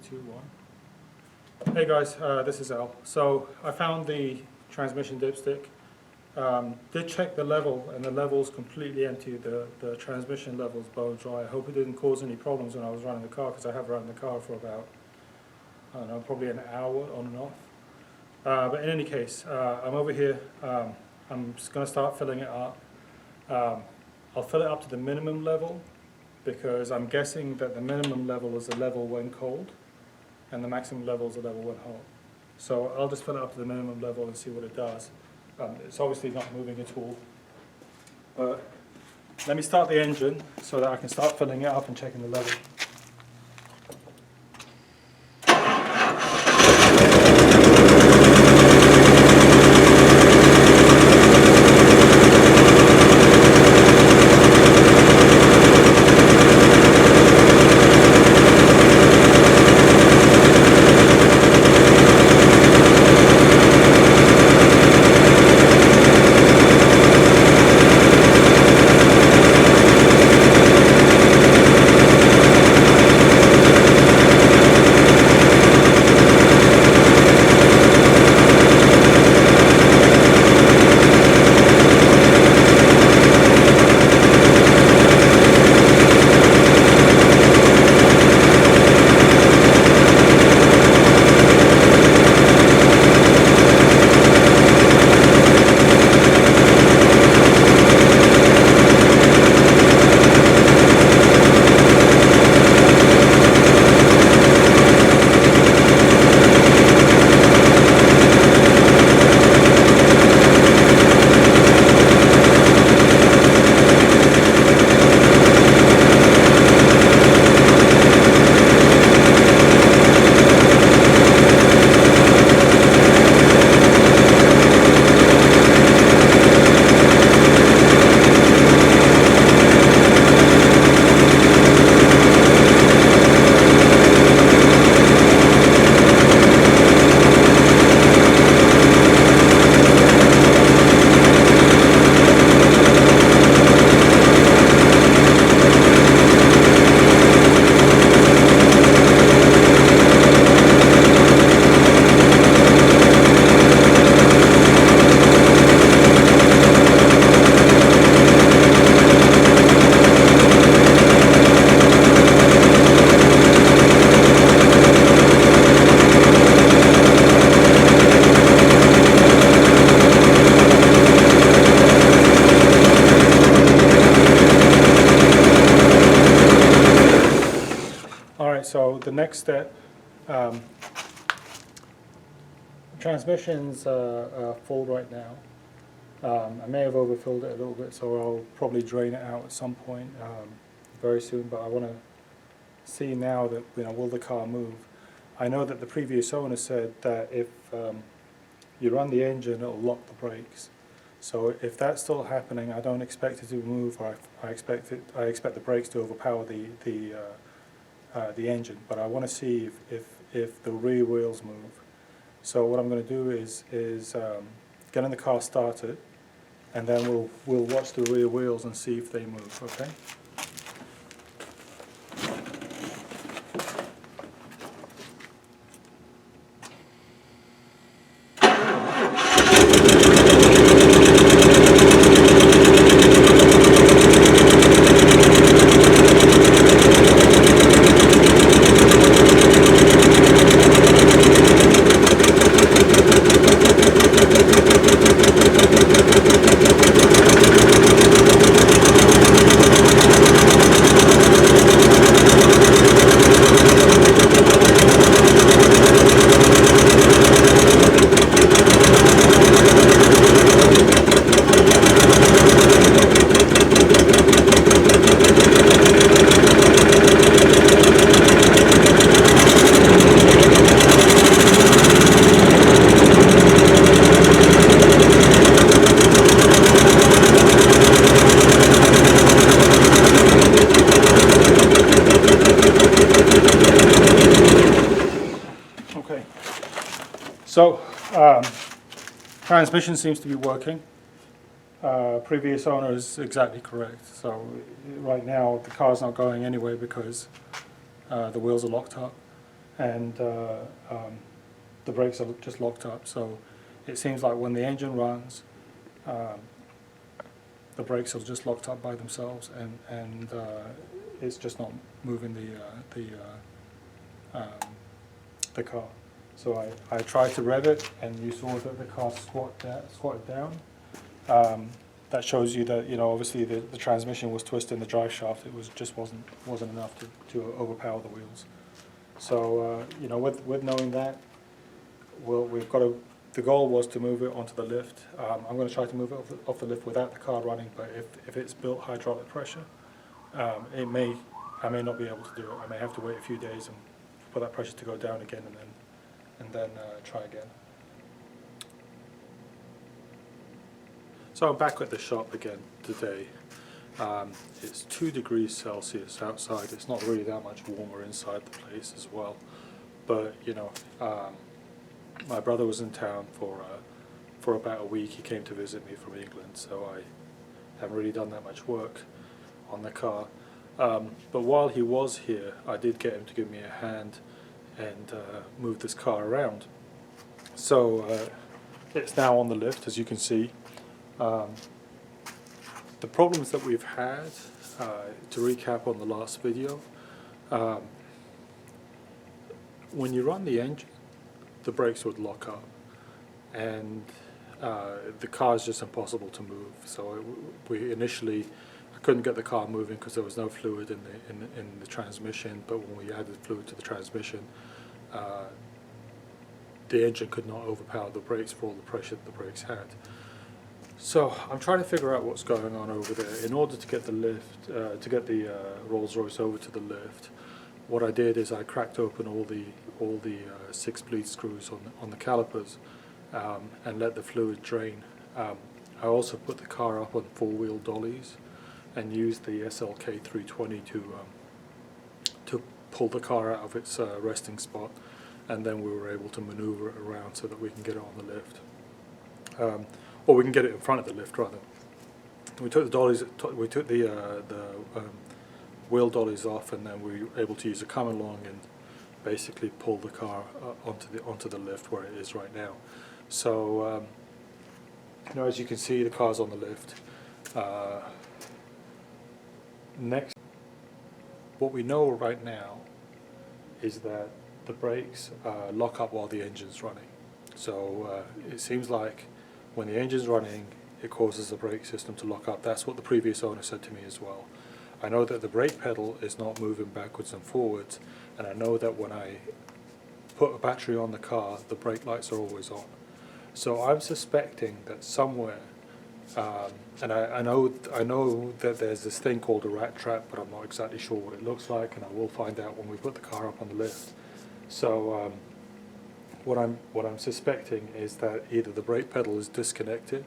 3, 2, 1. Hey guys, this is Al. So I found the transmission dipstick. Did check the level, and the level's completely empty. The transmission level's bone dry. I hope it didn't cause any problems when I was running the car, because I have run the car for about, I don't know, probably an hour on and off. But in any case, I'm over here. I'm just going to start filling it up. I'll fill it up to the minimum level, because I'm guessing that the minimum level is the level when cold, and the maximum level is the level when hot. So I'll just fill it up to the minimum level and see what it does. It's obviously not moving at all. But let me start the engine so that I can start filling it up and checking the level. So the next step, transmission's full right now. I may have overfilled it a little bit, so I'll probably drain it out at some point very soon. But I want to see now that, will the car move? I know that the previous owner said that if you run the engine, it'll lock the brakes. So if that's still happening, I don't expect it to move. Or I expect the brakes to overpower the engine, but I want to see if the rear wheels move. So what I'm going to do is get in the car started, and then we'll watch the rear wheels and see if they move. Okay. So transmission seems to be working. Previous owner is exactly correct. So right now the car's not going anyway because the wheels are locked up. and the brakes are just locked up. So it seems like when the engine runs, the brakes are just locked up by themselves, and it's just not moving the car. So I tried to rev it, and you saw that the car squatted down. That shows you that, obviously the transmission was twisting the drive shaft. It just wasn't enough to overpower the wheels. So with knowing that, the goal was to move it onto the lift. I'm going to try to move it off the lift without the car running, but if it's built hydraulic pressure, I may not be able to do it. I may have to wait a few days and for that pressure to go down again, and then try again. So I'm back at the shop again today. It's 2 degrees Celsius outside. It's not really that much warmer inside the place as well, but my brother was in town for about a week. He came to visit me from England, so I haven't really done that much work on the car. But while he was here, I did get him to give me a hand and move this car around. So it's now on the lift, as you can see. The problems that we've had, to recap on the last video, when you run the engine, the brakes would lock up, and the car is just impossible to move. So I couldn't get the car moving because there was no fluid in the transmission. But when we added fluid to the transmission, the engine could not overpower the brakes for all the pressure that the brakes had. So I'm trying to figure out what's going on over there. In order to get the lift, to get the Rolls Royce over to the lift, what I did is I cracked open all the 6 bleed screws on the calipers and let the fluid drain. I also put the car up on 4-wheel dollies and used the SLK 320 to pull the car out of its resting spot, and then we were able to maneuver it around so that we can get it on the lift. Or we can get it in front of the lift, rather. We took the dollies. We took the wheel dollies off, and then we were able to use a come along and basically pull the car onto the lift where it is right now. So as you can see, the car's on the lift. Next, what we know right now is that the brakes lock up while the engine's running. So it seems like when the engine's running, it causes the brake system to lock up. That's what the previous owner said to me as well. I know that the brake pedal is not moving backwards and forwards, and I know that when I put a battery on the car, the brake lights are always on. So I'm suspecting that somewhere, and I know that there's this thing called a rat trap, but I'm not exactly sure what it looks like, and I will find out when we put the car up on the lift. So what I'm suspecting is that either the brake pedal is disconnected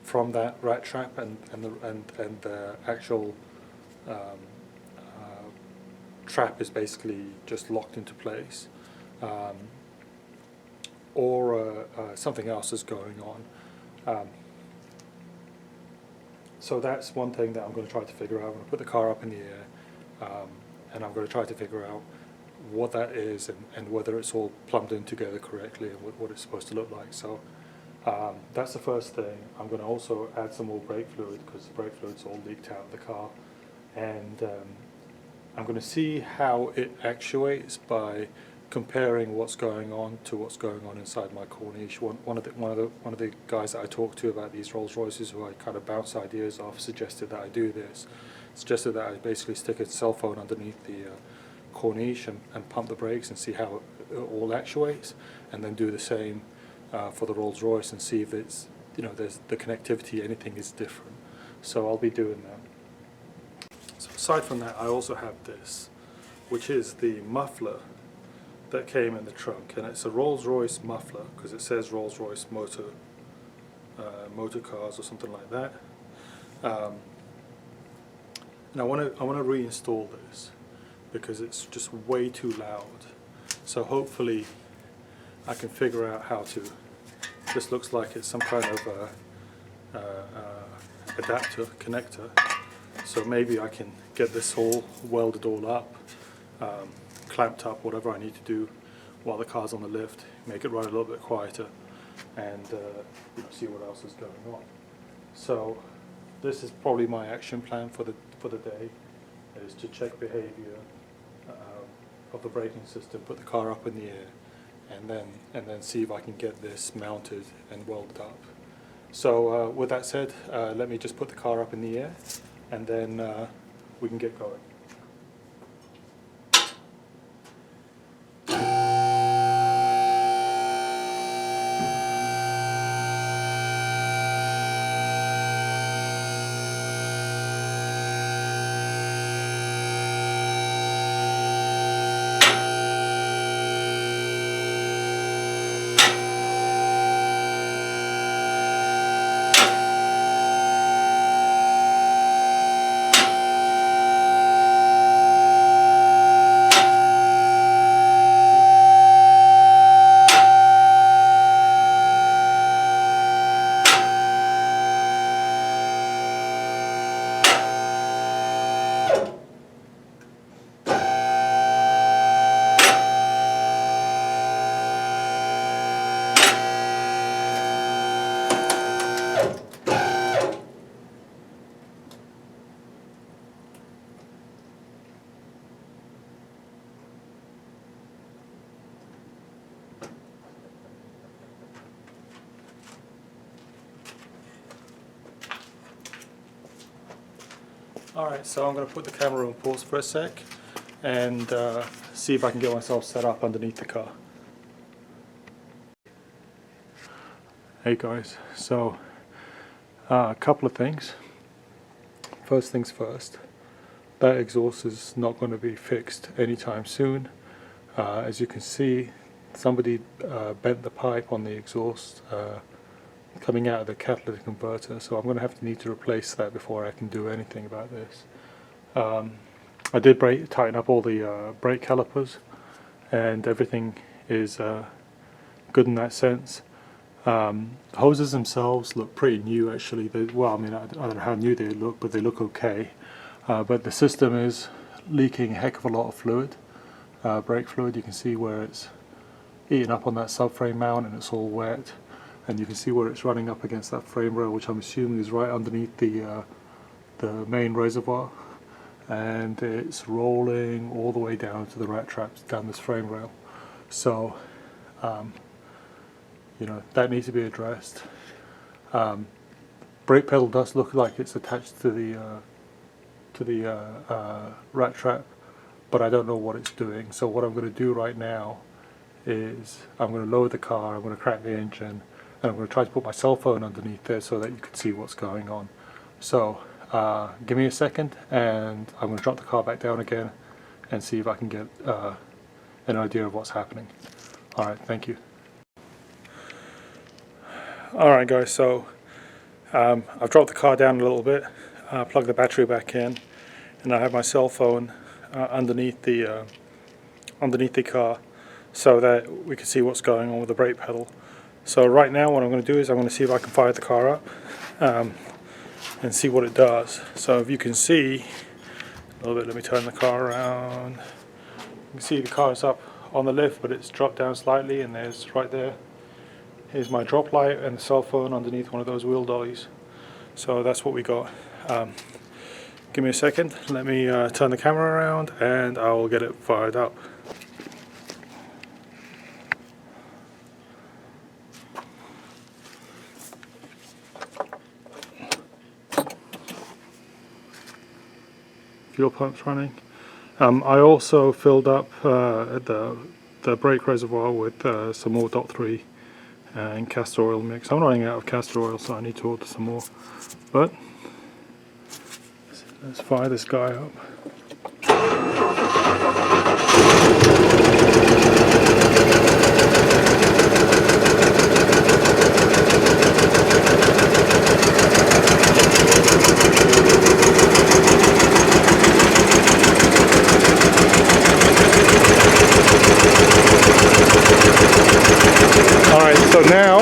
from that rat trap, and the actual trap is basically just locked into place, or something else is going on. So that's one thing that I'm going to try to figure out. I'm going to put the car up in the air, and I'm going to try to figure out what that is and whether it's all plumbed in together correctly and what it's supposed to look like. So that's the first thing. I'm going to also add some more brake fluid because the brake fluid's all leaked out of the car, and I'm going to see how it actuates by comparing what's going on to what's going on inside my Corniche. One of the guys that I talked to about these Rolls Royces, who I kind of bounce ideas off, suggested that I do this. Suggested that I basically stick a cell phone underneath the Corniche and pump the brakes and see how it all actuates, and then do the same for the Rolls Royce and see if it's, there's the connectivity, anything is different. So I'll be doing that. So aside from that, I also have this, which is the muffler that came in the trunk, and it's a Rolls Royce muffler because it says Rolls Royce motor cars or something like that. And I want to reinstall this because it's just way too loud. So hopefully I can figure out how to. This looks like it's some kind of adapter, connector. So maybe I can get this all welded all up, clamped up, whatever I need to do while the car's on the lift, make it run a little bit quieter, and see what else is going on. So this is probably my action plan for the day, is to check behavior of the braking system, put the car up in the air, and then see if I can get this mounted and welded up. So with that said, let me just put the car up in the air, and then we can get going. Alright, so I'm going to put the camera on pause for a sec and see if I can get myself set up underneath the car. Hey guys, so a couple of things. First things first, that exhaust is not going to be fixed anytime soon. As you can see, somebody bent the pipe on the exhaust coming out of the catalytic converter, so I'm going to need to replace that before I can do anything about this. I did tighten up all the brake calipers, and everything is good in that sense. Hoses themselves look pretty new actually. Well, I mean, I don't know how new they look, but they look okay. But the system is leaking a heck of a lot of fluid, brake fluid. You can see where it's eating up on that subframe mount and it's all wet. And you can see where it's running up against that frame rail, which I'm assuming is right underneath the main reservoir, and it's rolling all the way down to the rat traps down this frame rail. So that needs to be addressed. Brake pedal does look like it's attached to the rat trap, but I don't know what it's doing. So what I'm going to do right now is I'm going to lower the car, I'm going to crack the engine, and I'm going to try to put my cell phone underneath there so that you can see what's going on. So give me a second, and I'm going to drop the car back down again and see if I can get an idea of what's happening. Alright, thank you. Alright guys, so I've dropped the car down a little bit, plugged the battery back in, and I have my cell phone underneath the car so that we can see what's going on with the brake pedal. So right now what I'm going to do is I'm going to see if I can fire the car up and see what it does. So if you can see a little bit, let me turn the car around. You can see the car is up on the lift, but it's dropped down slightly, and there's right there, here's my drop light and the cell phone underneath one of those wheel dollies. So that's what we got. Give me a second, let me turn the camera around and I'll get it fired up. Fuel pump's running. I also filled up the brake reservoir with some more .3 and castor oil mix. I'm running out of castor oil, so I need to order some more. But let's fire this guy up. Alright, so now,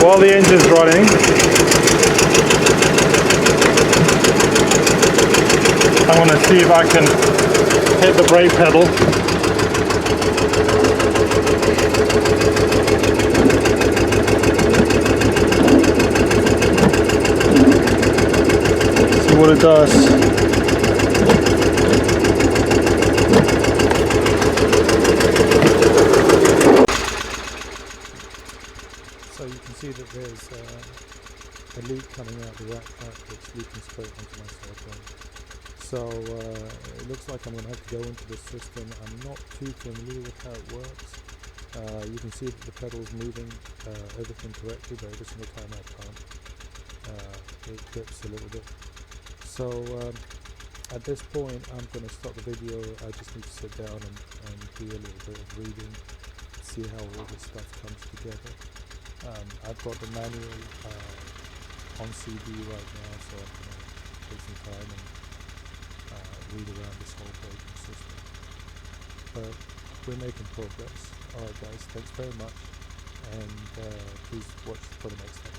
while the engine's running, I want to see if I can hit the brake pedal. See what it does. So you can see that there's a leak coming out the rack pack that's leaking straight onto my cyclone. So it looks like I'm going to have to go into this system. I'm not too familiar with how it works. You can see that the pedal's moving everything correctly, but every single time I pump it dips a little bit. So at this point I'm going to stop the video. I just need to sit down and do a little bit of reading, see how all this stuff comes together. I've got the manual on CD right now, so I'm going to take some time and read around this whole braking system. But we're making progress. Alright guys, thanks very much, and please watch for the next episode.